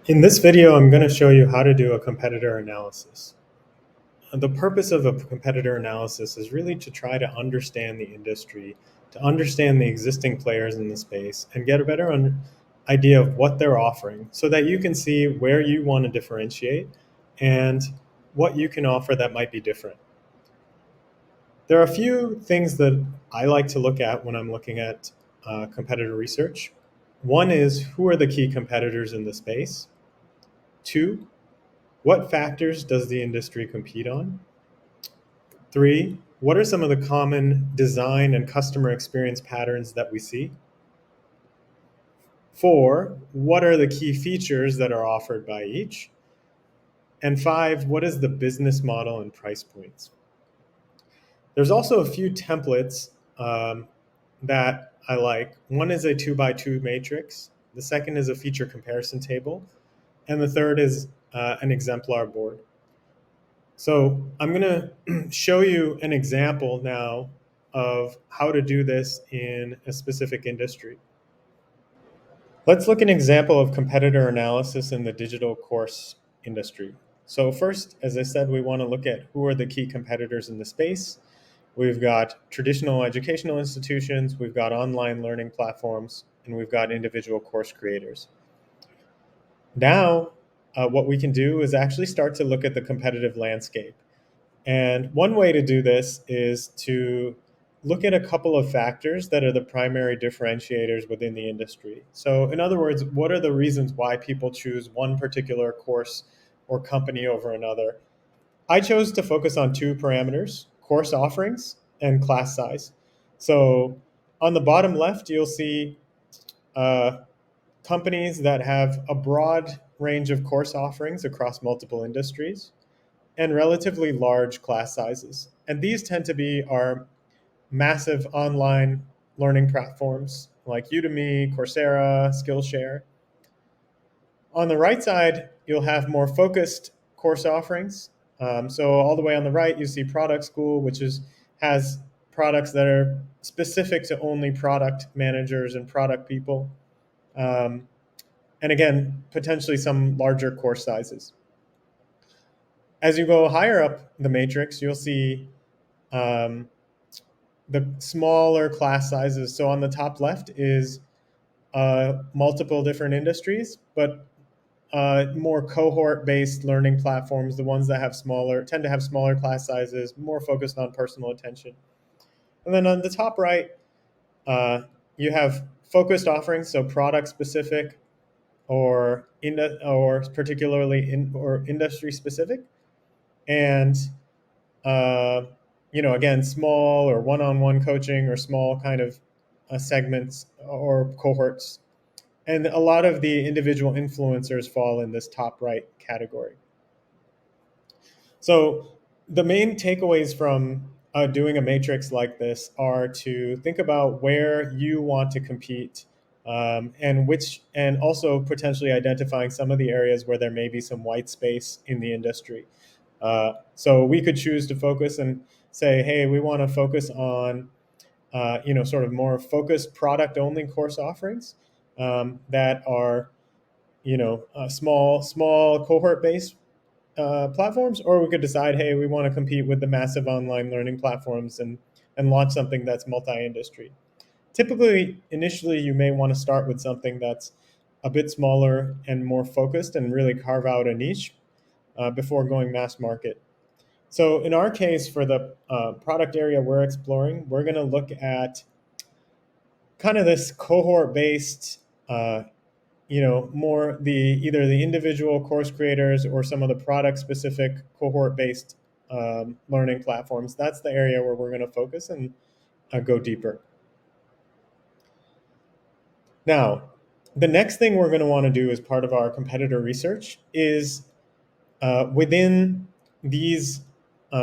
In this video, I'm going to show you how to do a competitor analysis. The purpose of a competitor analysis is really to try to understand the industry, to understand the existing players in the space, and get a better idea of what they're offering so that you can see where you want to differentiate and what you can offer that might be different. There are a few things that I like to look at when I'm looking at competitor research. One is, who are the key competitors in the space? Two, what factors does the industry compete on? Three, what are some of the common design and customer experience patterns that we see? Four, what are the key features that are offered by each? And five, what is the business model and price points? There's also a few templates that I like. One is a 2x2 matrix. The second is a feature comparison table. And the third is an exemplar board. So I'm going to show you an example now of how to do this in a specific industry. Let's look at an example of competitor analysis in the digital course industry. So first, as I said, we want to look at who are the key competitors in the space. We've got traditional educational institutions, we've got online learning platforms, and we've got individual course creators. Now, what we can do is actually start to look at the competitive landscape. And one way to do this is to look at a couple of factors that are the primary differentiators within the industry. So, in other words, what are the reasons why people choose one particular course or company over another? I chose to focus on two parameters: course offerings and class size. So, on the bottom left, you'll see uh, companies that have a broad range of course offerings across multiple industries and relatively large class sizes. And these tend to be our massive online learning platforms like Udemy, Coursera, Skillshare. On the right side, you'll have more focused course offerings. So all the way on the right, you see Product School, which has products that are specific to only product managers and product people. Um, and again, potentially some larger course sizes. As you go higher up the matrix, you'll see um, the smaller class sizes. So on the top left is multiple different industries, but more cohort-based learning platforms, the ones that tend to have smaller class sizes, more focused on personal attention. And then on the top right, uh, you have focused offerings, so product-specific or particularly or industry-specific, and uh, again, small or one-on-one coaching or small kind of segments or cohorts. And a lot of the individual influencers fall in this top right category. So the main takeaways from doing a matrix like this are to think about where you want to compete, and also potentially identifying some of the areas where there may be some white space in the industry. So we could choose to focus and say, hey, we want to focus on sort of more focused product-only course offerings that are, small cohort-based platforms, or we could decide, hey, we want to compete with the massive online learning platforms and launch something that's multi-industry. Typically, initially, you may want to start with something that's a bit smaller and more focused and really carve out a niche before going mass market. So in our case, for the product area we're exploring, we're going to look at kind of this cohort-based, more either the individual course creators or some of the product-specific cohort-based learning platforms. That's the area where we're going to focus and go deeper. Now, the next thing we're going to want to do as part of our competitor research is within these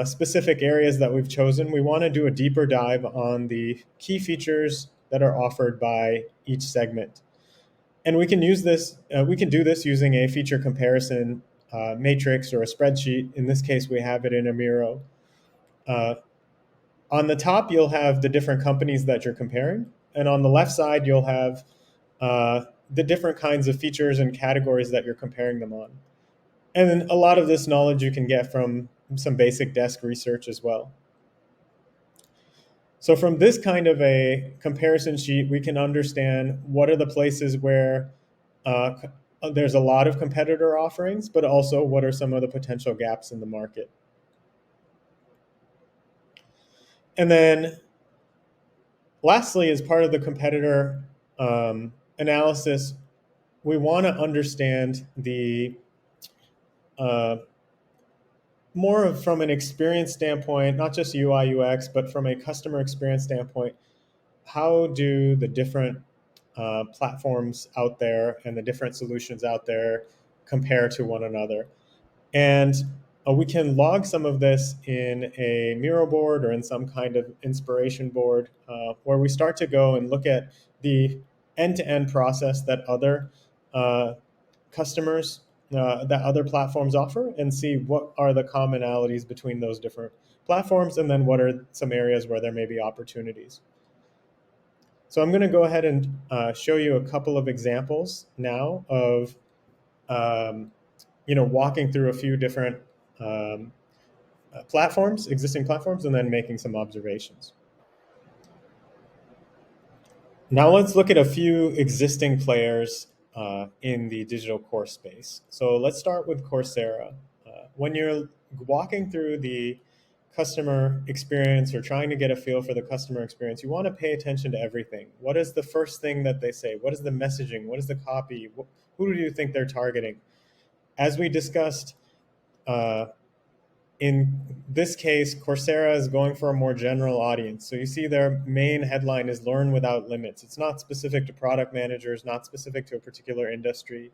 specific areas that we've chosen, we want to do a deeper dive on the key features that are offered by each segment. And we can use this. We can do this using a feature comparison matrix or a spreadsheet. In this case, we have it in a Miro. On the top, you'll have the different companies that you're comparing, and on the left side, you'll have the different kinds of features and categories that you're comparing them on. And then a lot of this knowledge you can get from some basic desk research as well. So from this kind of a comparison sheet, we can understand what are the places where uh, there's a lot of competitor offerings, but also what are some of the potential gaps in the market. And then lastly, as part of the competitor analysis, we want to understand the uh, more from an experience standpoint, not just UI UX, but from a customer experience standpoint. How do the different platforms out there and the different solutions out there compare to one another? And we can log some of this in a Miro board or in some kind of inspiration board where we start to go and look at the end-to-end process that other uh, customers, that other platforms offer, and see what are the commonalities between those different platforms, and then what are some areas where there may be opportunities. So I'm going to go ahead and show you a couple of examples now of um, walking through a few different um, platforms, existing platforms, and then making some observations. Now let's look at a few existing players in the digital course space. So let's start with Coursera. When you're walking through the customer experience or trying to get a feel for the customer experience, you want to pay attention to everything. What is the first thing that they say? What is the messaging? What is the copy? Who do you think they're targeting? As we discussed, uh, in this case, Coursera is going for a more general audience. So you see their main headline is Learn Without Limits. It's not specific to product managers, not specific to a particular industry.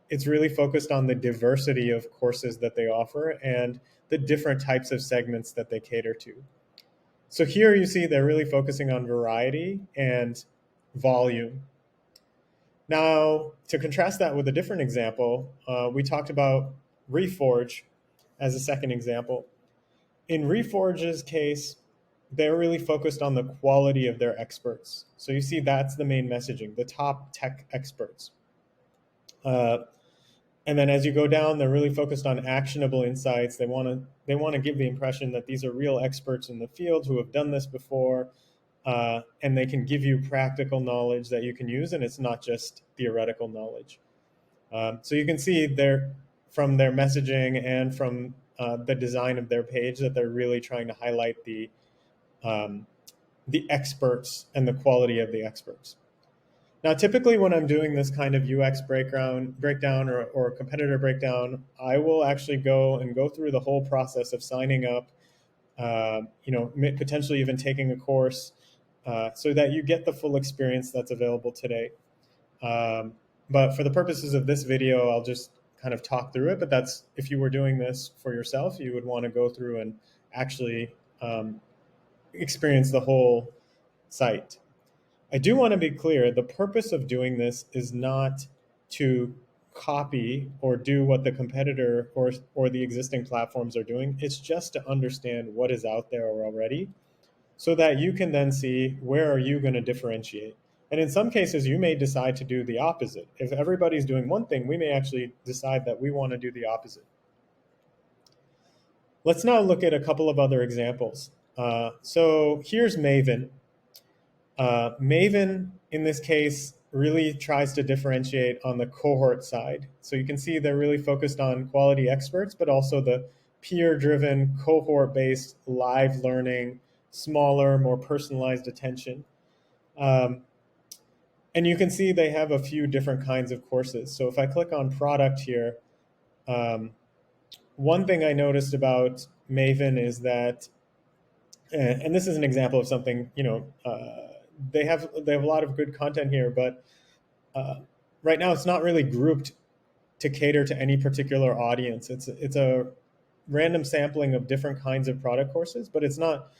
It's really focused on the diversity of courses that they offer and the different types of segments that they cater to. So here you see they're really focusing on variety and volume. Now, to contrast that with a different example, we talked about Reforge as a second example. In Reforge's case, they're really focused on the quality of their experts. So you see that's the main messaging, the top tech experts. Uh, and then as you go down, they're really focused on actionable insights. They want to give the impression that these are real experts in the field who have done this before, and they can give you practical knowledge that you can use, and it's not just theoretical knowledge. So you can see there from their messaging and from the design of their page that they're really trying to highlight um, the experts and the quality of the experts. Now, typically when I'm doing this kind of UX breakdown or competitor breakdown, I will actually go through the whole process of signing up, potentially even taking a course, so that you get the full experience that's available today. But for the purposes of this video, I'll just kind of talk through it. But that's, if you were doing this for yourself, you would want to go through and actually experience the whole site. I do want to be clear, the purpose of doing this is not to copy or do what the competitor or the existing platforms are doing. It's just to understand what is out there already so that you can then see where are you going to differentiate. And in some cases, you may decide to do the opposite. If everybody's doing one thing, we may actually decide that we want to do the opposite. Let's now look at a couple of other examples. So here's Maven. Maven, in this case, really tries to differentiate on the cohort side. So you can see they're really focused on quality experts, but also the peer-driven, cohort-based, live learning, smaller, more personalized attention. And you can see they have a few different kinds of courses. So if I click on product here, one thing I noticed about Maven is that, and this is an example of something, they have a lot of good content here, but right now it's not really grouped to cater to any particular audience. It's a random sampling of different kinds of product courses, but it's not.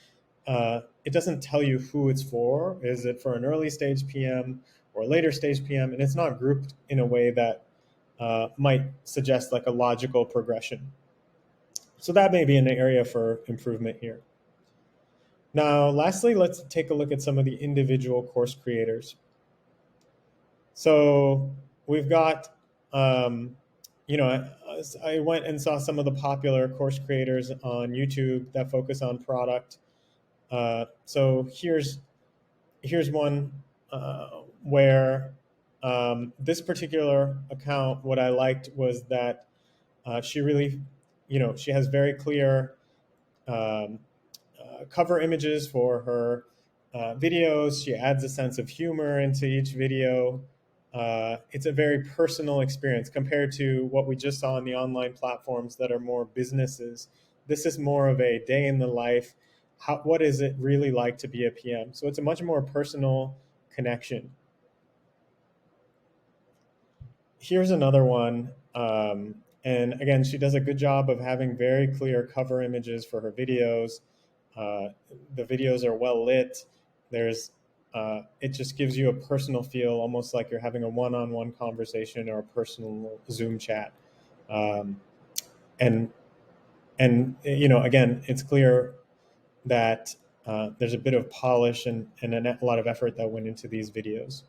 It doesn't tell you who it's for. Is it for an early stage PM or a later stage PM? And it's not grouped in a way that might suggest like a logical progression. So that may be an area for improvement here. Now, lastly, let's take a look at some of the individual course creators. So we've got, um, I went and saw some of the popular course creators on YouTube that focus on product. So here's one where this particular account, what I liked was that she really, she has very clear um, cover images for her videos. She adds a sense of humor into each video. It's a very personal experience compared to what we just saw on the online platforms that are more businesses. This is more of a day in the life. What is it really like to be a PM? So it's a much more personal connection. Here's another one. And again, she does a good job of having very clear cover images for her videos. Uh, the videos are well lit. It just gives you a personal feel, almost like you're having a one-on-one conversation or a personal Zoom chat. Um, and again, it's clear that there's a bit of polish and a lot of effort that went into these videos.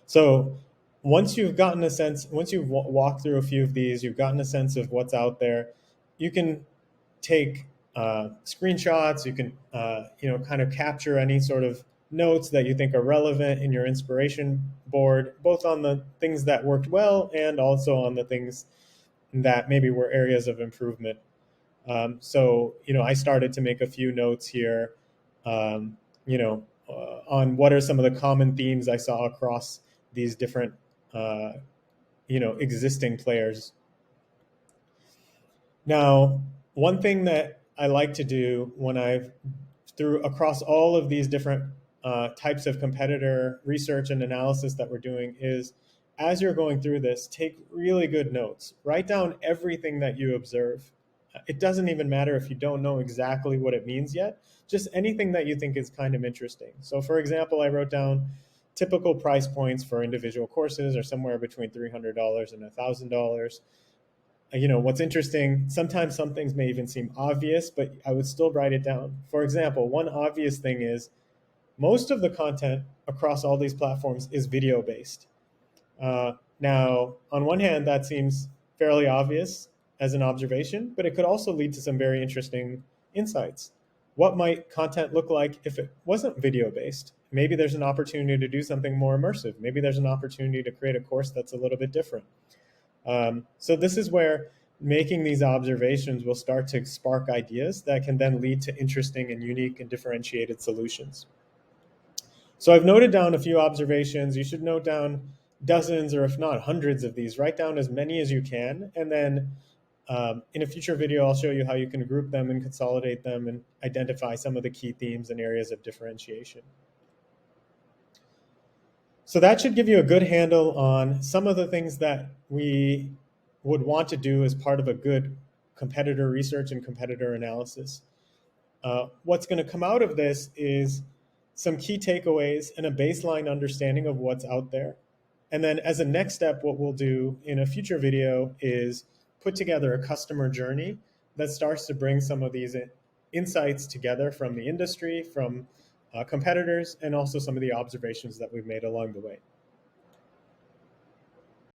So once you've gotten a sense, once you've walked through a few of these, you've gotten a sense of what's out there, you can take screenshots, you can, kind of capture any sort of notes that you think are relevant in your inspiration board, both on the things that worked well and also on the things that maybe were areas of improvement. I started to make a few notes here, on what are some of the common themes I saw across these different, uh, existing players. Now, one thing that I like to do when I've through across all of these different types of competitor research and analysis that we're doing is, as you're going through this, take really good notes. Write down everything that you observe. It doesn't even matter if you don't know exactly what it means yet, just anything that you think is kind of interesting. So, for example, I wrote down typical price points for individual courses are somewhere between $300 and $1,000. What's interesting, sometimes some things may even seem obvious, but I would still write it down. For example, one obvious thing is most of the content across all these platforms is video based. Now, on one hand, that seems fairly obvious as an observation, but it could also lead to some very interesting insights. What might content look like if it wasn't video based? Maybe there's an opportunity to do something more immersive. Maybe there's an opportunity to create a course that's a little bit different. So this is where making these observations will start to spark ideas that can then lead to interesting and unique and differentiated solutions. So I've noted down a few observations. You should note down dozens or if not hundreds of these. Write down as many as you can. And then in a future video, I'll show you how you can group them and consolidate them and identify some of the key themes and areas of differentiation. So that should give you a good handle on some of the things that we would want to do as part of a good competitor research and competitor analysis. What's going to come out of this is some key takeaways and a baseline understanding of what's out there. And then as a next step, what we'll do in a future video is put together a customer journey that starts to bring some of these insights together from the industry, from competitors, and also some of the observations that we've made along the way.